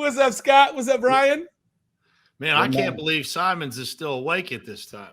what's up, Scott? What's up, Brian? Man, I can't believe Simons is still awake at this time.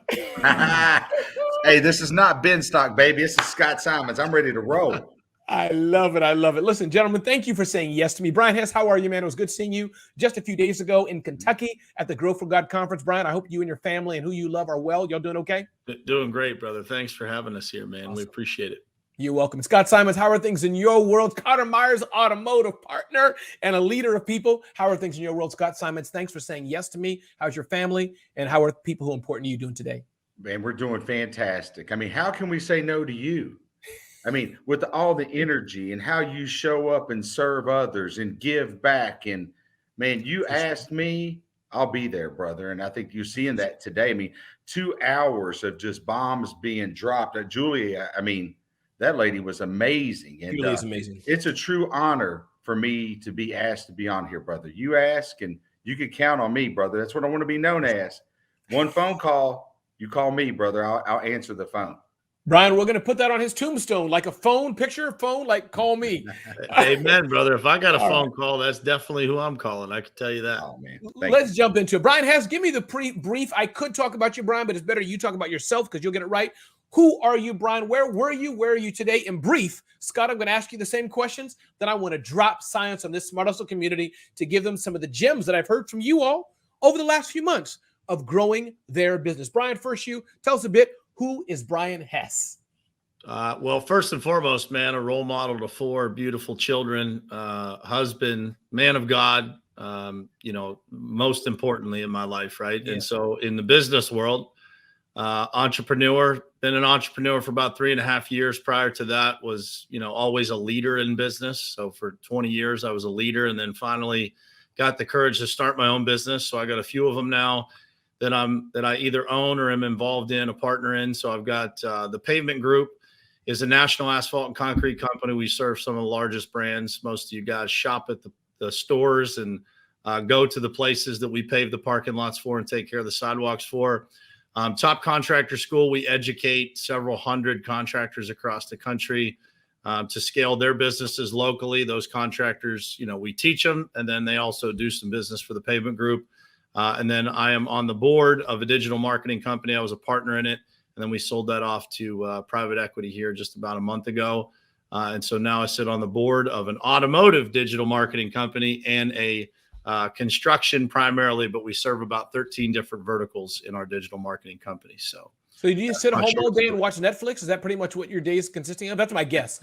Hey, this is not Ben Stock, baby. This is Scott Simons. I'm ready to roll. I love it. I love it. Listen, gentlemen, thank you for saying yes to me. Brian Hess, how are you, man? It was good seeing you just a few days ago in Kentucky at the Grow for God conference. Brian, I hope you and your family and who you love are well. Y'all doing okay? Doing great, brother. Thanks for having us here, man. Awesome. We appreciate it. You're welcome. Scott Simons, how are things in your world? Carter Myers, automotive partner and a leader of people. How are things in your world? Scott Simons, thanks for saying yes to me. How's your family? And how are people who are important to you doing today? Man, we're doing fantastic. I mean, how can we say no to you? I mean, with all the energy and how you show up and serve others and give back. And man, you asked me, I'll be there, brother. And I think you're seeing that today. I mean, 2 hours of just bombs being dropped. Julia, I mean, that lady was amazing. And Julia's amazing. It's a true honor for me to be asked to be on here, brother. You ask and you can count on me, brother. That's what I want to be known as. One phone call, you call me, brother. I'll answer the phone. Brian, we're going to put that on his tombstone, like a phone, picture of phone, like call me. Amen, brother. If I got a phone call, that's definitely who I'm calling. I can tell you that. Oh, man. Let's jump into it. Brian Hess, give me the brief. I could talk about you, Brian, but it's better you talk about yourself because you'll get it right. Who are you, Brian? Where were you? Where are you today? In brief, Scott, I'm going to ask you the same questions. Then I want to drop science on this Smart Hustle community to give them some of the gems that I've heard from you all over the last few months of growing their business. Brian, first you, tell us a bit, who is Brian Hess? Well, first and foremost, man, a role model to 4 beautiful children, husband, man of God, most importantly in my life, right? Yeah. And so in the business world, entrepreneur, been an entrepreneur for about 3.5 years. Prior to that was, always a leader in business. So for 20 years, I was a leader and then finally got the courage to start my own business. So I got a few of them now that I either own or am involved in, a partner in. So I've got the Pavement Group is a national asphalt and concrete company. We serve some of the largest brands. Most of you guys shop at the stores and go to the places that we pave the parking lots for and take care of the sidewalks for. Top Contractor School, we educate several hundred contractors across the country to scale their businesses locally. Those contractors, we teach them, and then they also do some business for the Pavement Group. And then I am on the board of a digital marketing company. I was a partner in it. And then we sold that off to private equity here just about a month ago. And so now I sit on the board of an automotive digital marketing company and a construction primarily, but we serve about 13 different verticals in our digital marketing company. So do you sit home all day and watch Netflix? Is that pretty much what your day is consisting of? That's my guess.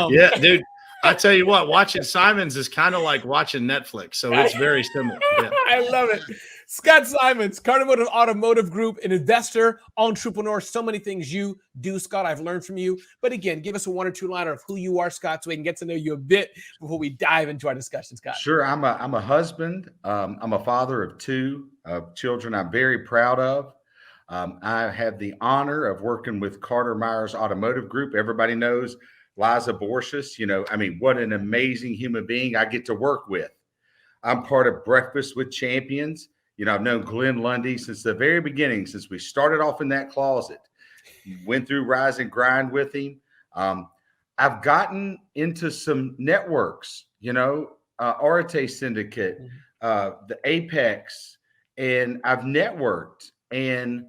Yeah, dude. I tell you what, watching Simons is kind of like watching Netflix. So it's very similar. Yeah. I love it. Scott Simons, Carter Automotive Group, an investor, entrepreneur, so many things you do, Scott, I've learned from you. But again, give us a 1 or 2 liner of who you are, Scott, so we can get to know you a bit before we dive into our discussion, Scott. Sure. I'm a husband. I'm a father of 2 children I'm very proud of. I have the honor of working with Carter Myers Automotive Group. Everybody knows Liza Borsius, what an amazing human being I get to work with. I'm part of Breakfast with Champions. I've known Glenn Lundy since the very beginning, since we started off in that closet, went through Rise and Grind with him. I've gotten into some networks, Arate Syndicate, the Apex, and I've networked and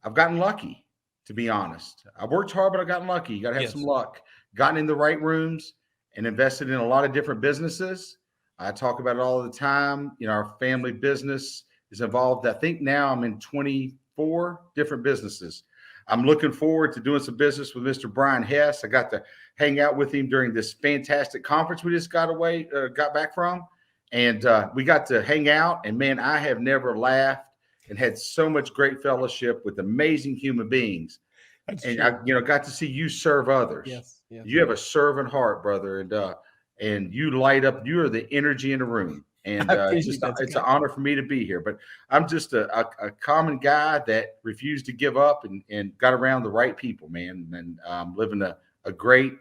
I've gotten lucky, to be honest. I worked hard, but I've gotten lucky. You got to have some luck. Gotten in the right rooms and invested in a lot of different businesses. I talk about it all the time. Our family business is involved. I think now I'm in 24 different businesses. I'm looking forward to doing some business with Mr. Brian Hess. I got to hang out with him during this fantastic conference we just got back from. And we got to hang out. And man, I have never laughed and had so much great fellowship with amazing human beings. That's and true. I got to see you serve others. Yes. You have a servant heart, brother, and you light up. You are the energy in the room, and it's an honor for me to be here. But I'm just a common guy that refused to give up and got around the right people, man. And living a great,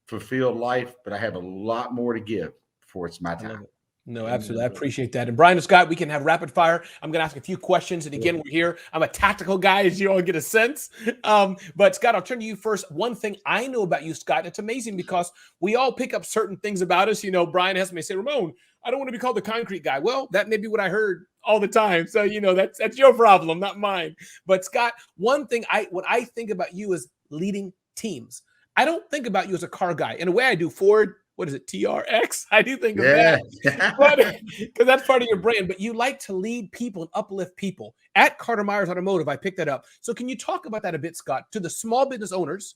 fulfilled life. But I have a lot more to give before it's my time. No, absolutely. I appreciate that. And Brian and Scott, we can have rapid fire. I'm going to ask a few questions. And again, we're here. I'm a tactical guy, as you all get a sense. But Scott, I'll turn to you first. One thing I know about you, Scott, it's amazing because we all pick up certain things about us. You know, Brian Hess may say, Ramon, I don't want to be called the concrete guy. Well, that may be what I heard all the time. So, you know, that's your problem, not mine. But Scott, one thing what I think about you is leading teams. I don't think about you as a car guy. In a way, I do. Ford, what is it, TRX? I do think of that, because that's part of your brand. But you like to lead people and uplift people. At Carter Myers Automotive, I picked that up. So can you talk about that a bit, Scott, to the small business owners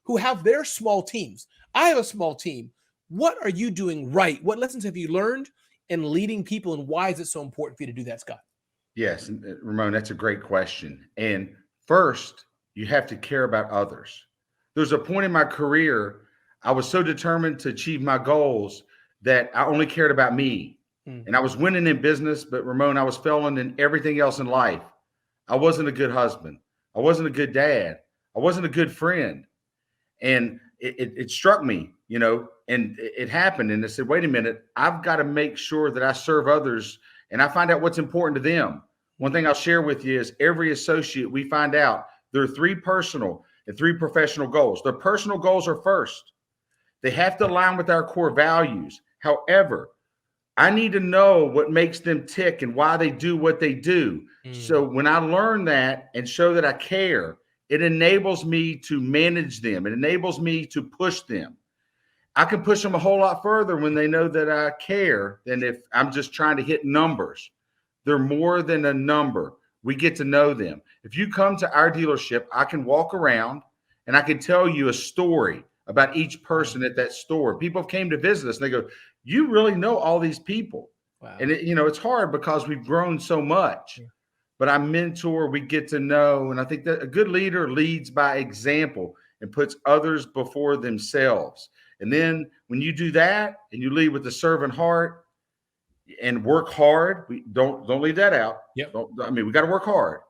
who have their small teams? I have a small team. What are you doing right? What lessons have you learned in leading people, and why is it so important for you to do that, Scott? Yes, Ramon, that's a great question. And first, you have to care about others. There's a point in my career I was so determined to achieve my goals that I only cared about me. And I was winning in business, but Ramon, I was failing in everything else in life. I wasn't a good husband. I wasn't a good dad. I wasn't a good friend. And it struck me, you know, and it happened. And I said, wait a minute, I've got to make sure that I serve others and I find out what's important to them. One thing I'll share with you is every associate, we find out there are 3 personal and 3 professional goals. Their personal goals are first. They have to align with our core values. However, I need to know what makes them tick and why they do what they do. So when I learn that and show that I care, it enables me to manage them. It enables me to push them. I can push them a whole lot further when they know that I care than if I'm just trying to hit numbers. They're more than a number. We get to know them. If you come to our dealership, I can walk around and I can tell you a story about each person at that store. People came to visit us and they go, you really know all these people. Wow. And it's hard because we've grown so much, but I mentor, we get to know. And I think that a good leader leads by example and puts others before themselves. And then when you do that and you lead with a servant heart and work hard, we don't leave that out. Yep. We got to work hard.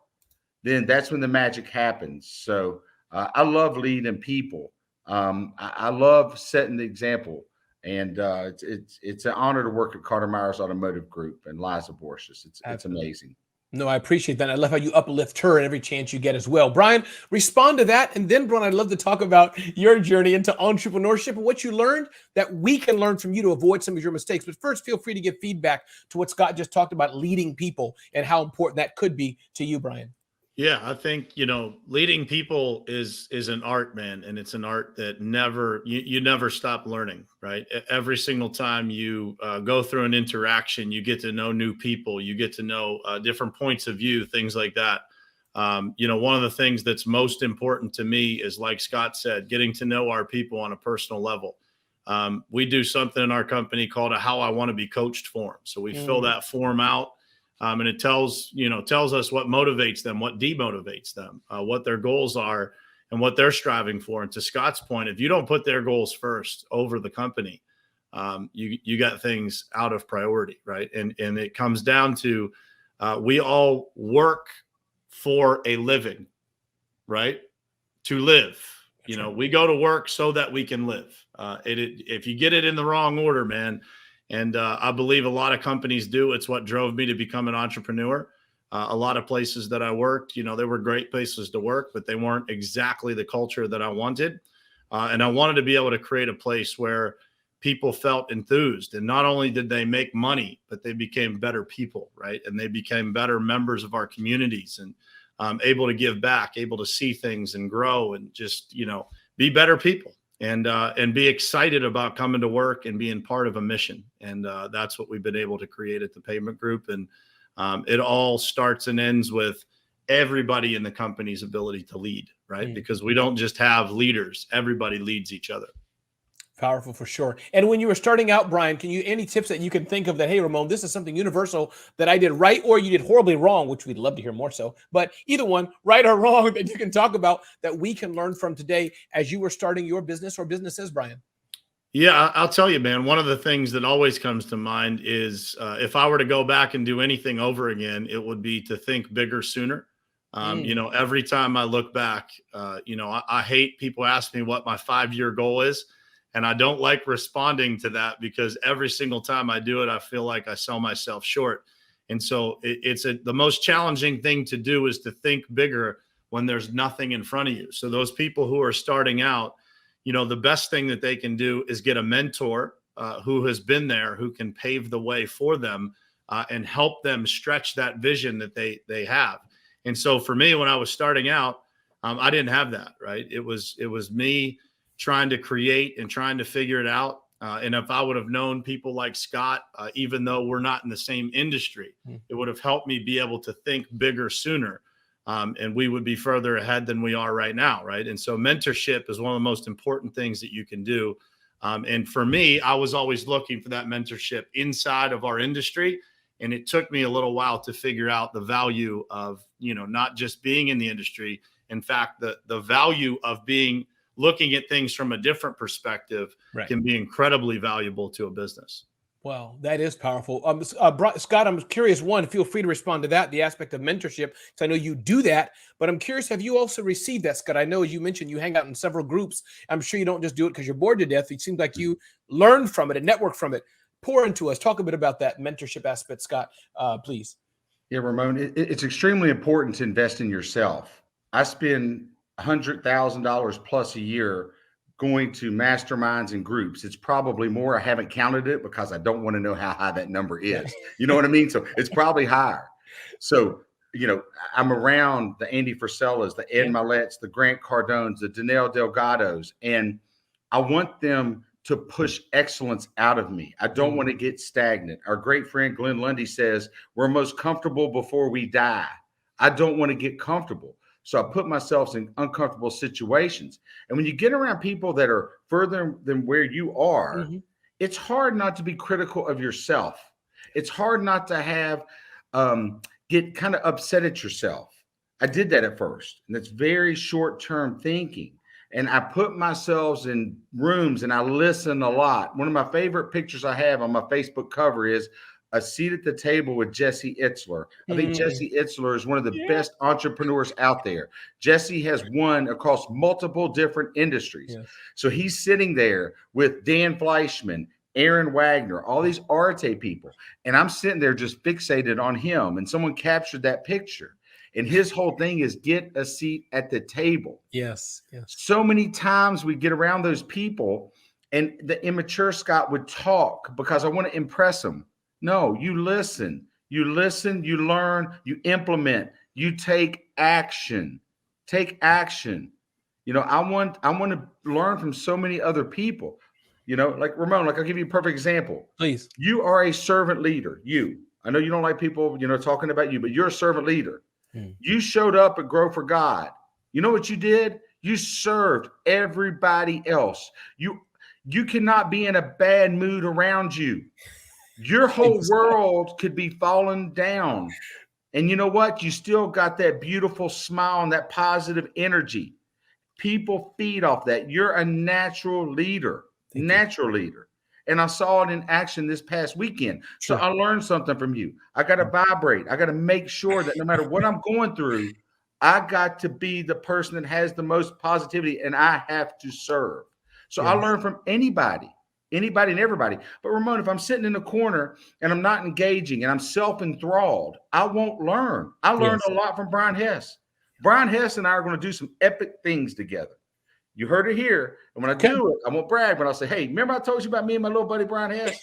Then that's when the magic happens. So I love leading people. I love setting the example, and it's an honor to work at Carter Myers Automotive Group and Liza Borges. It's amazing. No, I appreciate that. I love how you uplift her every chance you get as well. Brian, respond to that. And then, Brian, I'd love to talk about your journey into entrepreneurship and what you learned that we can learn from you to avoid some of your mistakes. But first, feel free to give feedback to what Scott just talked about, leading people, and how important that could be to you, Brian. Yeah, I think, leading people is an art, man. And it's an art that you never stop learning, right? Every single time you go through an interaction, you get to know new people, you get to know different points of view, things like that. One of the things that's most important to me is, like Scott said, getting to know our people on a personal level. We do something in our company called a How I Want to Be Coached form. So we fill that form out. And it tells us what motivates them, what demotivates them, what their goals are and what they're striving for. And to Scott's point, if you don't put their goals first over the company, you got things out of priority, right? And it comes down to we all work for a living, right? To live. We go to work so that we can live. If you get it in the wrong order, man. And I believe a lot of companies do. It's what drove me to become an entrepreneur. A lot of places that I worked, they were great places to work, but they weren't exactly the culture that I wanted. And I wanted to be able to create a place where people felt enthused. And not only did they make money, but they became better people, right? And they became better members of our communities and able to give back, able to see things and grow and just, be better people. And be excited about coming to work and being part of a mission. And that's what we've been able to create at the Pavement Group. And it all starts and ends with everybody in the company's ability to lead, right? Because we don't just have leaders. Everybody leads each other. Powerful for sure. And when you were starting out, Brian, any tips that you can think of that, hey, Ramon, this is something universal that I did right or you did horribly wrong, which we'd love to hear more so, but either one, right or wrong, that you can talk about that we can learn from today as you were starting your business or businesses, Brian? Yeah, I'll tell you, man, one of the things that always comes to mind is if I were to go back and do anything over again, it would be to think bigger sooner. Every time I look back, I hate people ask me what my 5-year goal is. And I don't like responding to that because every single time I do it, I feel like I sell myself short. And so the most challenging thing to do is to think bigger when there's nothing in front of you. So those people who are starting out, the best thing that they can do is get a mentor who has been there, who can pave the way for them and help them stretch that vision that they have. And so for me, when I was starting out, I didn't have that, right? It was me trying to create and trying to figure it out. And if I would have known people like Scott, even though we're not in the same industry, it would have helped me be able to think bigger sooner. And we would be further ahead than we are right now, right? And so mentorship is one of the most important things that you can do. And for me, I was always looking for that mentorship inside of our industry. And it took me a little while to figure out the value of, not just being in the industry. In fact, the value of looking at things from a different perspective can be incredibly valuable to a business. Wow, that is powerful. Scott, I'm curious, feel free to respond to that, the aspect of mentorship, because I know you do that, but I'm curious, have you also received that, Scott? I know, as you mentioned, you hang out in several groups. I'm sure you don't just do it because you're bored to death. It seems like you learn from it and network from it. Pour into us. Talk a bit about that mentorship aspect, Scott, please. Yeah, Ramon, it's extremely important to invest in yourself. I spend $100,000 plus a year going to masterminds and groups. It's probably more. I haven't counted it because I don't want to know how high that number is. You know what I mean? So it's probably higher. So, I'm around the Andy Frisellas, the Ed Miletts, the Grant Cardones, the Danelle Delgados, and I want them to push excellence out of me. I don't want to get stagnant. Our great friend Glenn Lundy says, we're most comfortable before we die. I don't want to get comfortable. So I put myself in uncomfortable situations. And when you get around people that are further than where you are, it's hard not to be critical of yourself. It's hard not to have, get kind of upset at yourself. I did that at first. And it's very short-term thinking. And I put myself in rooms and I listen a lot. One of my favorite pictures I have on my Facebook cover is a seat at the table with Jesse Itzler. I think Jesse Itzler is one of the best entrepreneurs out there. Jesse has won across multiple different industries. Yes. So he's sitting there with Dan Fleischman, Aaron Wagner, all these Arte people. And I'm sitting there just fixated on him. And someone captured that picture. And his whole thing is get a seat at the table. Yes. So many times we get around those people and the immature Scott would talk because I want to impress him. No, you listen, you learn, you implement, you take action. Take action. I want to learn from so many other people. Like Ramon, I'll give you a perfect example. Please. You are a servant leader. I know you don't like people, talking about you, but you're a servant leader. You showed up at Grow for God. You know what you did? You served everybody else. You cannot be in a bad mood around you. Your whole world could be falling down. And you know what? You still got that beautiful smile and that positive energy. People feed off that. You're a natural leader, leader. And I saw it in action this past weekend. So I learned something from you. I got to vibrate. I got to make sure that no matter what I'm going through, I got to be the person that has the most positivity and I have to serve. So I learned from anybody and everybody. But Ramon, if I'm sitting in the corner and I'm not engaging and I'm self-enthralled, I won't learn. I learned a lot from Brian Hess. Brian Hess and I are going to do some epic things together. You heard it here. And when I do it, I won't brag, but I'll say, hey, remember I told you about me and my little buddy, Brian Hess?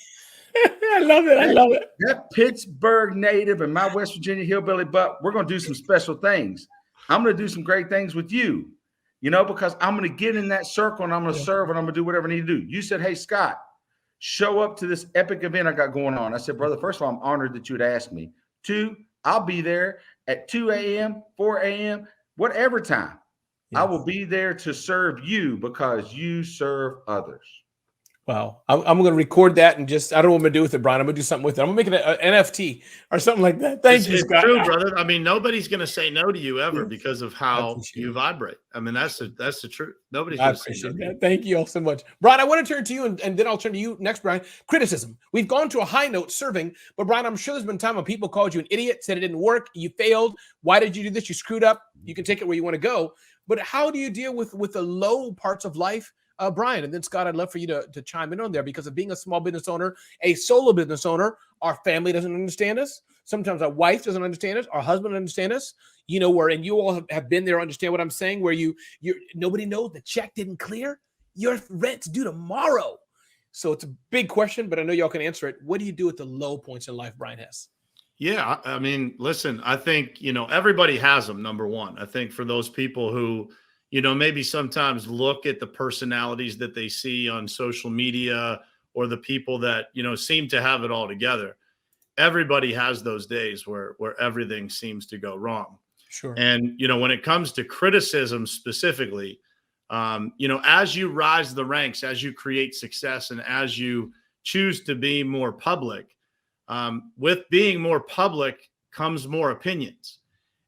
I love it. That Pittsburgh native and my West Virginia hillbilly butt, we're going to do some special things. I'm going to do some great things with you, because I'm going to get in that circle and I'm going to serve and I'm going to do whatever I need to do. You said, hey, Scott, show up to this epic event I got going on. I said, brother, first of all, I'm honored that you would ask me. 2, I'll be there at 2 a.m., 4 a.m., whatever time. I will be there to serve you because you serve others. Wow. I'm going to record that and I don't know what I'm going to do with it, Brian. I'm going to do something with it. I'm going to make it an NFT or something like that. Thank you, Scott. It's true, brother. I mean, nobody's going to say no to you ever because of how you vibrate. I mean, that's the truth. Nobody's going to say no to you. Thank you all so much. Brian, I want to turn to you and then I'll turn to you next, Brian. Criticism. We've gone to a high note serving, but Brian, I'm sure there's been time when people called you an idiot, said it didn't work, you failed. Why did you do this? You screwed up. You can take it where you want to go. But how do you deal with the low parts of life Brian, and then Scott, I'd love for you to chime in on there, because of being a small business owner, a solo business owner, our family doesn't understand us. Sometimes our wife doesn't understand us. Our husband doesn't understand us. And you all have been there, understand what I'm saying, where nobody knows the check didn't clear. Your rent's due tomorrow. So it's a big question, but I know y'all can answer it. What do you do at the low points in life, Brian Hess? Yeah, I mean, listen, I think, everybody has them, number one. I think for those people who, maybe sometimes look at the personalities that they see on social media, or the people that, seem to have it all together. Everybody has those days where everything seems to go wrong. Sure. And, when it comes to criticism specifically, as you rise the ranks, as you create success, and as you choose to be more public, with being more public comes more opinions.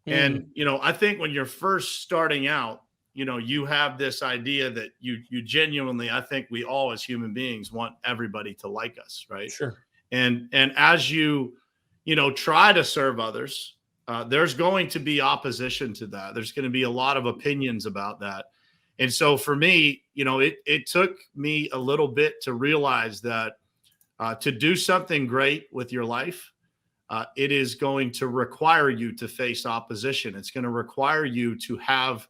And, I think when you're first starting out, you have this idea that you genuinely, I think we all as human beings want everybody to like us. Right. Sure. And as you try to serve others, there's going to be opposition to that. There's going to be a lot of opinions about that. And so for me, it took me a little bit to realize that to do something great with your life, it is going to require you to face opposition. It's going to require you to have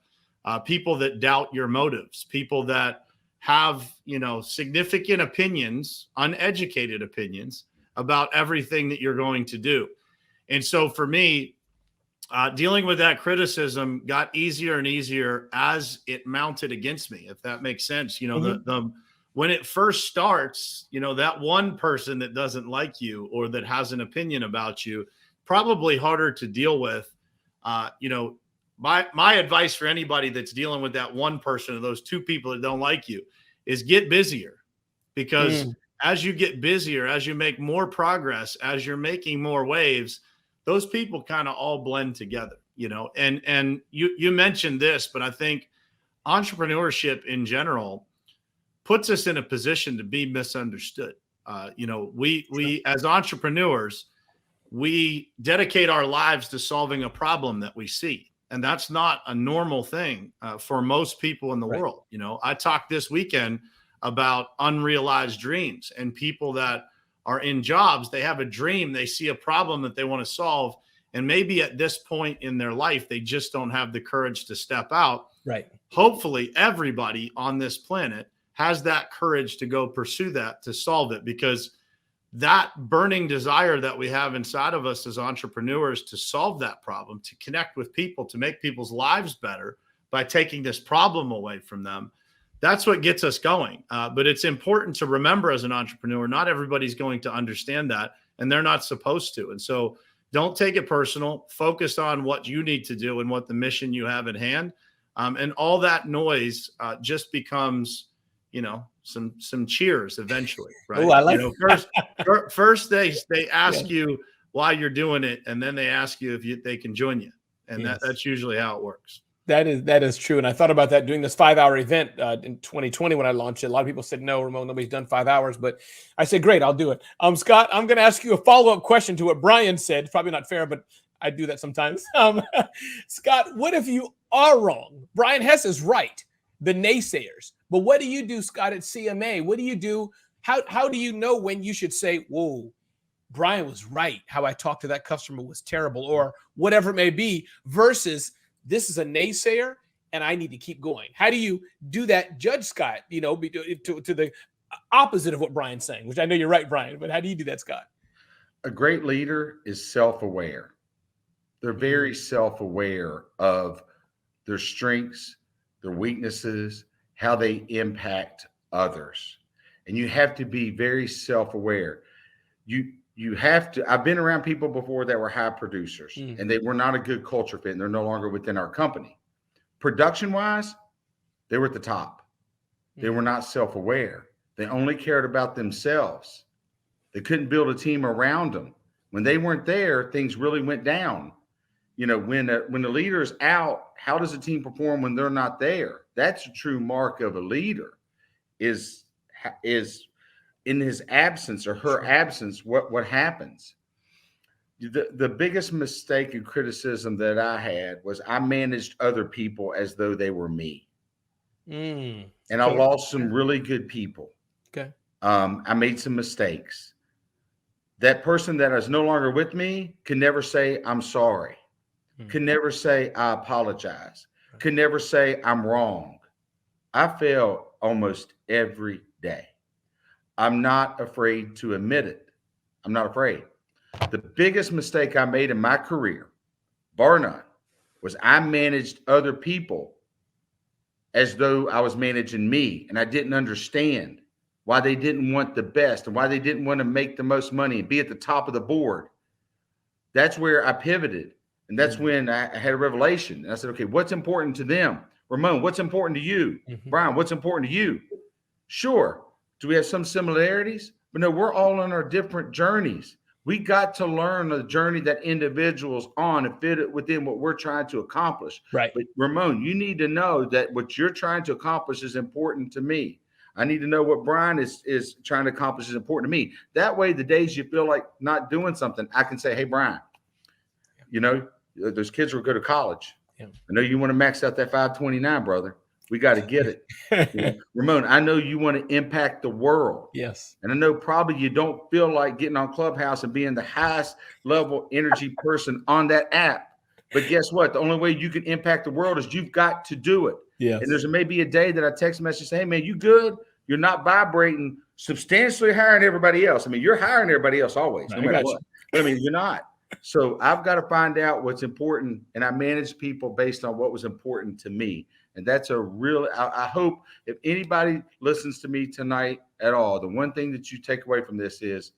people that doubt your motives, people that have, significant opinions, uneducated opinions about everything that you're going to do. And so for me, dealing with that criticism got easier and easier as it mounted against me, if that makes sense. When it first starts, that one person that doesn't like you or that has an opinion about you, probably harder to deal with. My advice for anybody that's dealing with that one person or those two people that don't like you is get busier, because as you get busier, as you make more progress, as you're making more waves, those people kind of all blend together, and you mentioned this, but I think entrepreneurship in general puts us in a position to be misunderstood. We as entrepreneurs, we dedicate our lives to solving a problem that we see. And that's not a normal thing for most people in the world. I talked this weekend about unrealized dreams, and people that are in jobs, they have a dream, they see a problem that they want to solve. And maybe at this point in their life, they just don't have the courage to step out. Right. Hopefully everybody on this planet has that courage to go pursue that, to solve it, because that burning desire that we have inside of us as entrepreneurs to solve that problem, to connect with people, to make people's lives better by taking this problem away from them, that's what gets us going. But it's important to remember as an entrepreneur, not everybody's going to understand that, and they're not supposed to. And so don't take it personal. Focus on what you need to do and what the mission you have at hand. And all that noise just becomes, some cheers eventually, right? Oh, I like first they ask you why you're doing it, and then they ask you if they can join you, and that's usually how it works. That is true. And I thought about that doing this 5-hour event in 2020 when I launched it. A lot of people said, no, Ramon, nobody's done 5 hours. But I said, great, I'll do it. Scott, I'm going to ask you a follow-up question to what Brian said. It's probably not fair, but I do that sometimes. Scott, what if you are wrong? Brian Hess is right, the naysayers. But what do you do, Scott, at CMA? What do you do? How do you know when you should say, whoa, Brian was right. How I talked to that customer was terrible, or whatever it may be, versus this is a naysayer and I need to keep going. How do you do that, Judge Scott, to the opposite of what Brian's saying, which I know you're right, Brian, but how do you do that, Scott? A great leader is self-aware. They're very self-aware of their strengths, their weaknesses, how they impact others. And you have to be very self-aware. You have to, I've been around people before that were high producers and they were not a good culture fit and they're no longer within our company. Production wise, they were at the top. They were not self-aware. They only cared about themselves. They couldn't build a team around them. When they weren't there, things really went down. When the leader is out, how does a team perform when they're not there? That's a true mark of a leader, is in his absence or her absence, what happens? The biggest mistake and criticism that I had was I managed other people as though they were me. and I Okay. lost some really good people. Okay. I made some mistakes. That person that is no longer with me can never say, I'm sorry, can never say, I apologize, can never say, I'm wrong. I fail almost every day. I'm not afraid to admit it. I'm not afraid. The biggest mistake I made in my career, bar none, was I managed other people as though I was managing me, and I didn't understand why they didn't want the best and why they didn't want to make the most money and be at the top of the board. That's where I pivoted, and that's when I had a revelation. And I said, okay, what's important to them? Ramon, what's important to you? Brian, what's important to you? Sure. Do we have some similarities? But no, we're all on our different journeys. We got to learn the journey that individuals on and fit it within what we're trying to accomplish. Right. But Ramon, you need to know that what you're trying to accomplish is important to me. I need to know what Brian is trying to accomplish is important to me. That way, the days you feel like not doing something, I can say, hey, Brian, you know, those kids will go to college. Yeah. I know you want to max out that 529, brother. We got to get it. You know, Ramon, I know you want to impact the world. Yes. And I know probably you don't feel like getting on Clubhouse and being the highest level energy person on that app. But guess what? The only way you can impact the world is you've got to do it. Yes. And there's maybe a day that I text a message, say, hey, man, you good? You're not vibrating substantially higher than everybody else. I mean, you're higher than everybody else always, no matter what. But I mean, you're not. So I've got to find out what's important. And I manage people based on what was important to me. And that's a real, I hope if anybody listens to me tonight at all, the one thing that you take away from this is,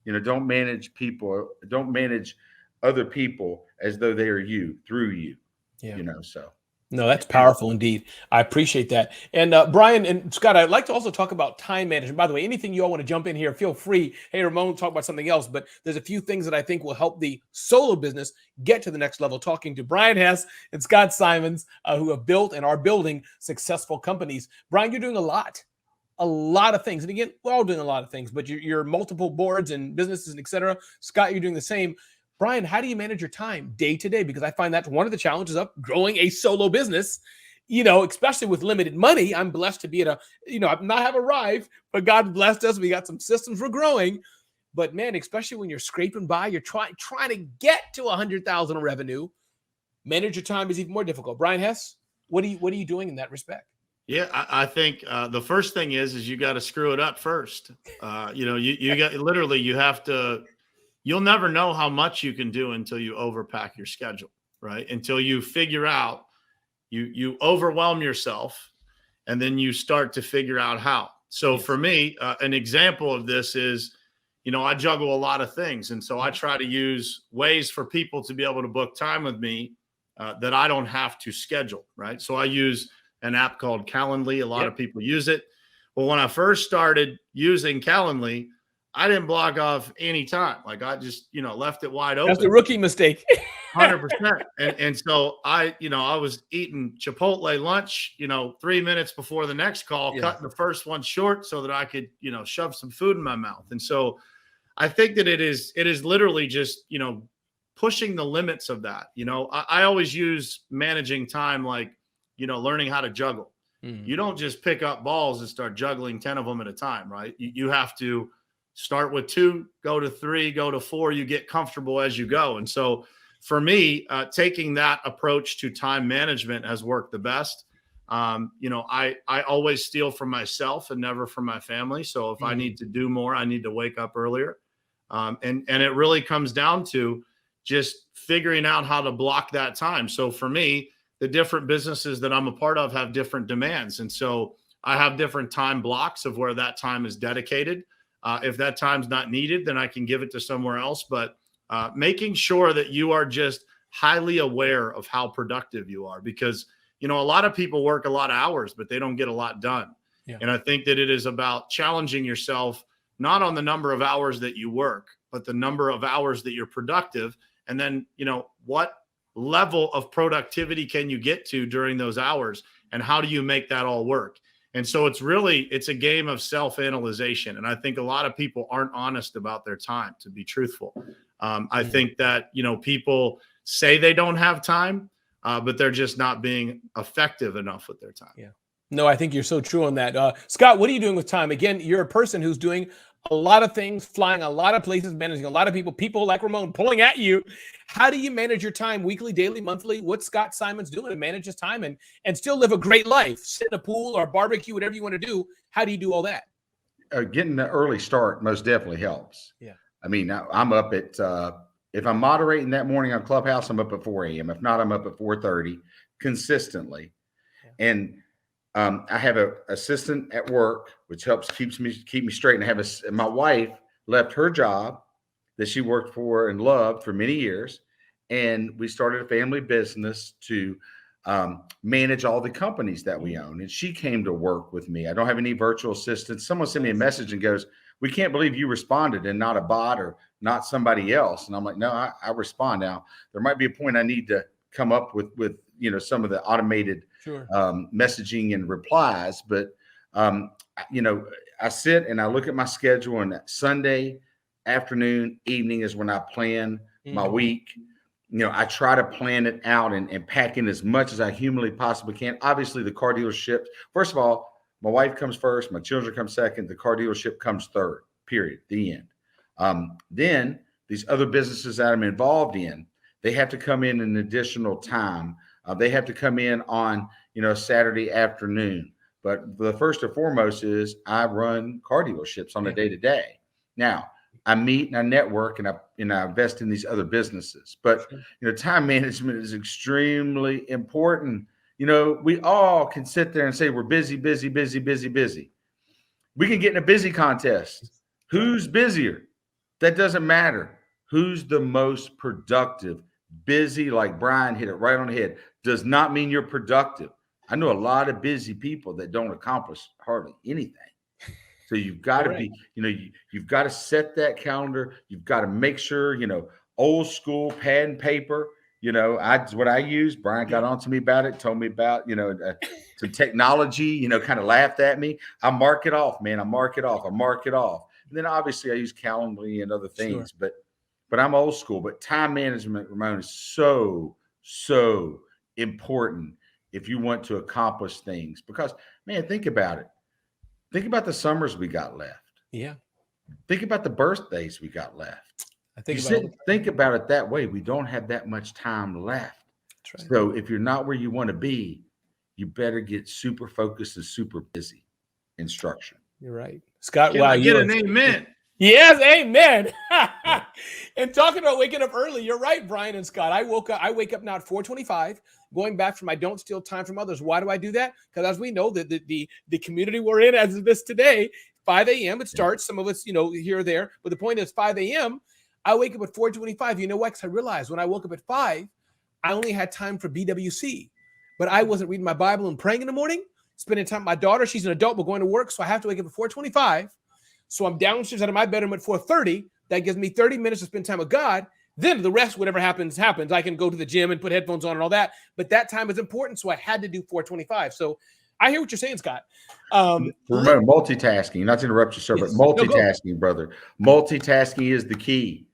you know, don't manage people, don't manage other people as though they are you, through you, you know, so. No, that's powerful indeed. I appreciate that. And Brian and Scott, I'd like to also talk about time management. By the way, anything you all want to jump in here, feel free. Hey, Ramon, we'll talk about something else, but there's a few things that I think will help the solo business get to the next level. Talking to Brian Hess and Scott Simons, who have built and are building successful companies. Brian, you're doing a lot of things. And again, we're all doing a lot of things, but you're multiple boards and businesses and et cetera. Scott, you're doing the same. Brian, how do you manage your time day to day? Because I find that's one of the challenges of growing a solo business, you know, especially with limited money. I'm blessed to be at I'm not have arrived, but God blessed us. We got some systems we're growing. But man, especially when you're scraping by, you're trying to get to 100,000 in revenue. Manage your time is even more difficult. Brian Hess, what are you doing in that respect? Yeah, I think the first thing is you got to screw it up first. You got literally you have to. You'll never know how much you can do until you overpack your schedule, right? Until you figure out, you overwhelm yourself, and then you start to figure out how. So for me, an example of this is, I juggle a lot of things. And so I try to use ways for people to be able to book time with me that I don't have to schedule, right? So I use an app called Calendly. A lot of people use it. Well, when I first started using Calendly, I didn't block off any time. Like I just, left it wide open. That's a rookie mistake. 100%. And so I was eating Chipotle lunch, 3 minutes before the next call, cutting the first one short so that I could, shove some food in my mouth. And so I think that it is literally just, pushing the limits of that. I always use managing time like, learning how to juggle. You don't just pick up balls and start juggling 10 of them at a time, right? You have to start with 2, go to 3, go to 4. You get comfortable as you go. And so for me, taking that approach to time management has worked the best. I always steal from myself and never from my family. So if I need to do more, I need to wake up earlier. And it really comes down to just figuring out how to block that time. So for me, the different businesses that I'm a part of have different demands. And so I have different time blocks of where that time is dedicated. If that time's not needed, then I can give it to somewhere else. But making sure that you are just highly aware of how productive you are, because, a lot of people work a lot of hours, but they don't get a lot done. Yeah. And I think that it is about challenging yourself, not on the number of hours that you work, but the number of hours that you're productive. And then, what level of productivity can you get to during those hours? And how do you make that all work? And so it's a game of self-analyzation. And I think a lot of people aren't honest about their time, to be truthful. I think that, people say they don't have time, but they're just not being effective enough with their time. Yeah. No, I think you're so true on that. Scott, what are you doing with time? Again, you're a person who's doing a lot of things, flying a lot of places, managing a lot of people like Ramon pulling at you. How do you manage your time weekly, daily, monthly? What's Scott Simons doing to manage his time and still live a great life? Sit in a pool or barbecue, whatever you want to do. How do you do all that? Getting the early start most definitely helps. Yeah. I mean, I'm up at, if I'm moderating that morning on Clubhouse, I'm up at 4 a.m. If not, I'm up at 4:30 consistently. Yeah. And I have an assistant at work, which helps keep me straight. And my wife left her job that she worked for and loved for many years. And we started a family business to manage all the companies that we own. And she came to work with me. I don't have any virtual assistants. Someone sent me a message and goes, "We can't believe you responded and not a bot or not somebody else." And I'm like, no, I respond. Now, there might be a point I need to come up with some of the automated messaging and replies. But, I sit and I look at my schedule, and that Sunday afternoon, evening is when I plan my week. I try to plan it out and pack in as much as I humanly possibly can. Obviously, the car dealership, first of all, my wife comes first, my children come second, the car dealership comes third, period, the end. Then these other businesses that I'm involved in, they have to come in an additional time. They have to come in on, Saturday afternoon. But the first and foremost is I run car dealerships on a day-to-day. Now, I meet and I network and I invest in these other businesses. But, time management is extremely important. We all can sit there and say we're busy, busy, busy, busy, busy. We can get in a busy contest. Who's busier? That doesn't matter. Who's the most productive? Busy, like Brian hit it right on the head, does not mean you're productive. I know a lot of busy people that don't accomplish hardly anything. So you've got to be, you've got to set that calendar. You've got to make sure, old school pad and paper. What I use. Brian got on to me about it, told me about, some technology, kind of laughed at me. I mark it off, man. I mark it off. And then obviously I use Calendly and other things, but I'm old school. But time management, Ramon, is so important if you want to accomplish things. Because, man, think about it. Think about the summers we got left. Yeah. Think about the birthdays we got left. Think about it that way. We don't have that much time left. That's right. So if you're not where you want to be, you better get super focused and super busy in structure. You're right. Scott, Can I get an amen? Yes, amen. And talking about waking up early, you're right, Brian and Scott. I wake up now at 4:25, going back from I don't steal time from others. Why do I do that? Because as we know, the community we're in as of this today, 5 a.m. it starts. Some of us, here or there. But the point is 5 a.m. I wake up at 4:25. You know what? Because I realized when I woke up at 5, I only had time for BWC. But I wasn't reading my Bible and praying in the morning, spending time with my daughter. She's an adult, but going to work. So I have to wake up at 4:25. So I'm downstairs out of my bedroom at 4:30. That gives me 30 minutes to spend time with God. Then the rest, whatever happens. I can go to the gym and put headphones on and all that. But that time is important. So I had to do 4:25. So I hear what you're saying, Scott. Remember, multitasking, not to interrupt you, sir, but multitasking, brother. Multitasking is the key.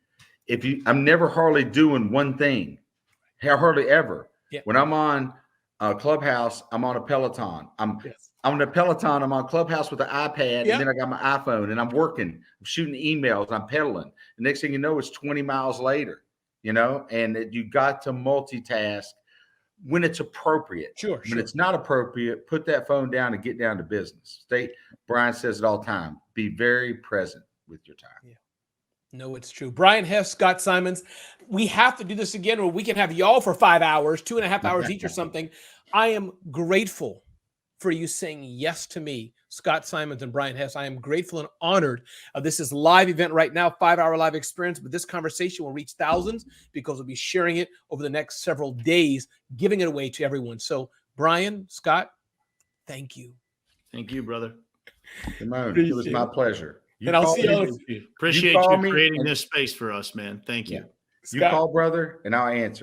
I'm never hardly doing one thing. Hardly ever. Yeah. When I'm on Clubhouse, I'm on a Peloton. I'm on a Peloton. I'm on Clubhouse with an iPad, and then I got my iPhone, and I'm working. I'm shooting emails. I'm pedaling. The next thing you know, it's 20 miles later. And you got to multitask when it's appropriate. Sure. When it's not appropriate, put that phone down and get down to business. Brian says it all the time. Be very present with your time. Yeah. No, it's true. Brian Hess, Scott Simons. We have to do this again where we can have y'all for 5 hours, 2.5 hours each or something. I am grateful for you saying yes to me, Scott Simons and Brian Hess. I am grateful and honored. This is live event right now, 5-hour live experience, but this conversation will reach thousands because we'll be sharing it over the next several days, giving it away to everyone. So Brian, Scott, thank you. Thank you, brother. Simone, it was my pleasure. And I'll see you. Appreciate you creating this space for us, man. Thank you. You call, brother, and I'll answer.